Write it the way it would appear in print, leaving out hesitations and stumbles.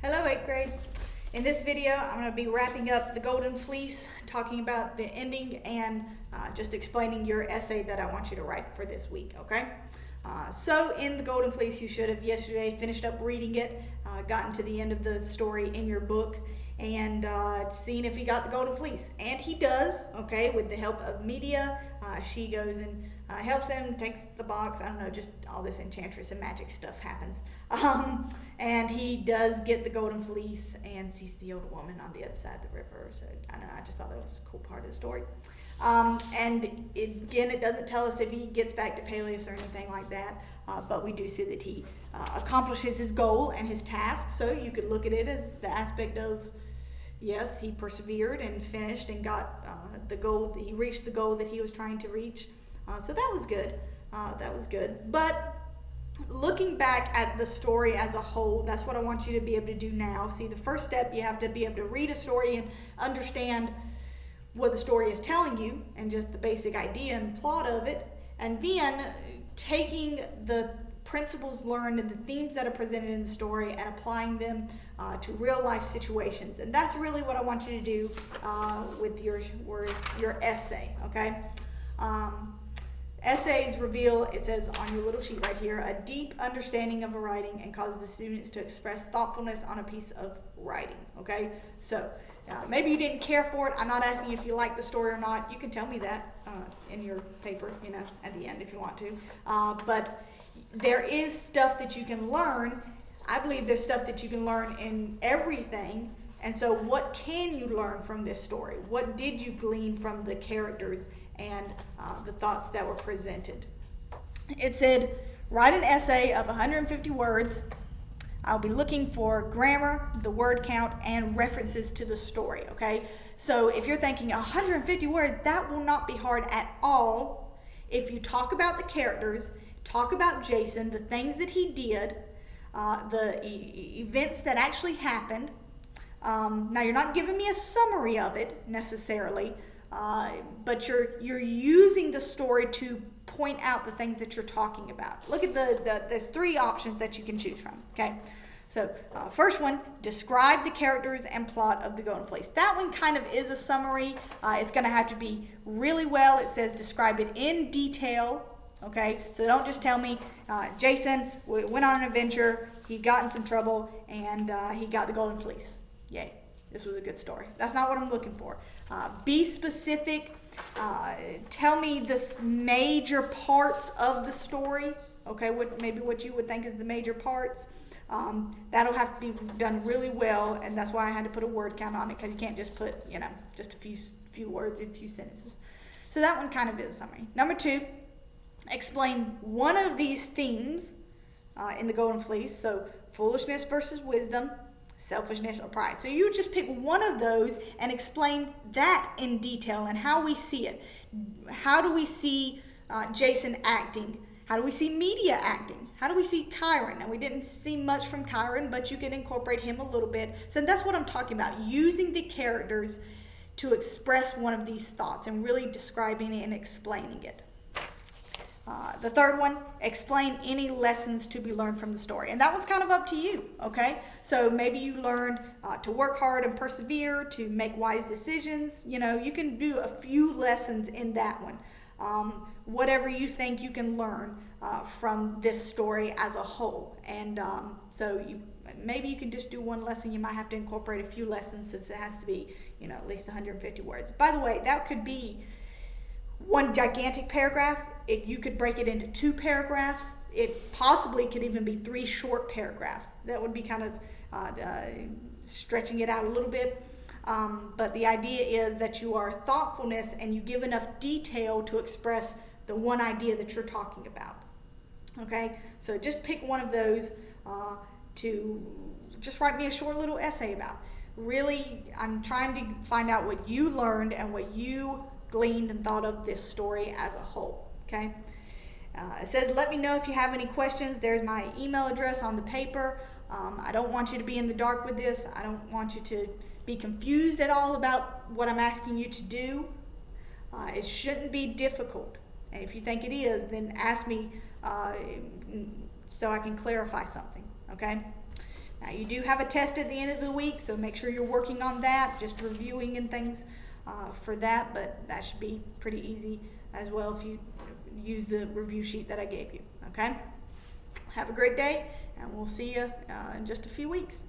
Hello 8th grade. In this video I'm going to be wrapping up the Golden Fleece, talking about the ending and just explaining your essay that I want you to write for this week, okay? So in the Golden Fleece, you should have yesterday finished up reading it, gotten to the end of the story in your book, and seen if he got the Golden Fleece. And he does, okay, with the help of Media. She goes and helps him, takes the box, I don't know, just all this enchantress and magic stuff happens. And he does get the Golden Fleece and sees the old woman on the other side of the river. So I don't know, I just thought that was a cool part of the story. And again, it doesn't tell us if he gets back to Peleus or anything like that, but we do see that he accomplishes his goal and his task. So you could look at it as the aspect of, yes, he persevered and finished and got the goal. He reached the goal that he was trying to reach. So that was good. That was good. But looking back at the story as a whole, that's what I want you to be able to do now. See, the first step, you have to be able to read a story and understand what the story is telling you and just the basic idea and plot of it, and then taking the principles learned and the themes that are presented in the story and applying them to real life situations. And that's really what I want you to do with your essay, okay? Essays reveal, it says on your little sheet right here, a deep understanding of a writing and causes the students to express thoughtfulness on a piece of writing, okay? So maybe you didn't care for it. I'm not asking if you like the story or not. You can tell me that in your paper, you know, at the end if you want to. But there is stuff that you can learn. I believe there's stuff that you can learn in everything. And so what can you learn from this story? What did you glean from the characters and the thoughts that were presented? It said, write an essay of 150 words. I'll be looking for grammar, the word count, and references to the story, okay? So if you're thinking 150 words, that will not be hard at all if you talk about the characters, talk about Jason, the things that he did, the events that actually happened. Now, you're not giving me a summary of it necessarily, but you're using the story to point out the things that you're talking about. Look at there's three options that you can choose from, okay? So first one, describe the characters and plot of the Golden Fleece. That one kind of is a summary. It's going to have to be really well. It says describe it in detail, okay? So don't just tell me Jason went on an adventure, he got in some trouble, and he got the Golden Fleece. Yay, this was a good story. That's not what I'm looking for. Be specific. Tell me the major parts of the story, okay? Maybe what you would think is the major parts. That'll have to be done really well, and that's why I had to put a word count on it, because you can't just put, you know, just a few words in a few sentences. So that one kind of is a summary. Number two, explain one of these themes in the Golden Fleece. So foolishness versus wisdom, selfishness or pride. So you just pick one of those and explain that in detail and how we see it. How do we see Jason acting? How do we see Media acting? How do we see Kyron? Now, we didn't see much from Kyron, but you can incorporate him a little bit. So that's what I'm talking about, using the characters to express one of these thoughts and really describing it and explaining it. The third one, explain any lessons to be learned from the story. And that one's kind of up to you, okay? So maybe you learned to work hard and persevere, to make wise decisions. You know, you can do a few lessons in that one. Whatever you think you can learn from this story as a whole. And so maybe you can just do one lesson. You might have to incorporate a few lessons since it has to be, you know, at least 150 words. By the way, that could be one gigantic paragraph. You could break it into 2 paragraphs. It possibly could even be 3 short paragraphs. That would be kind of stretching it out a little bit. But the idea is that you are thoughtfulness and you give enough detail to express the one idea that you're talking about. Okay, so just pick one of those to just write me a short little essay about. Really, I'm trying to find out what you learned and what you gleaned and thought of this story as a whole. Okay, it says let me know if you have any questions. There's my email address on the paper. I don't want you to be in the dark with this. I don't want you to be confused at all about what I'm asking you to do. It shouldn't be difficult. And if you think it is, then ask me so I can clarify something, okay? Now you do have a test at the end of the week, so make sure you're working on that, just reviewing and things for that, but that should be pretty easy as well if you use the review sheet that I gave you, okay? Have a great day, and we'll see you in just a few weeks.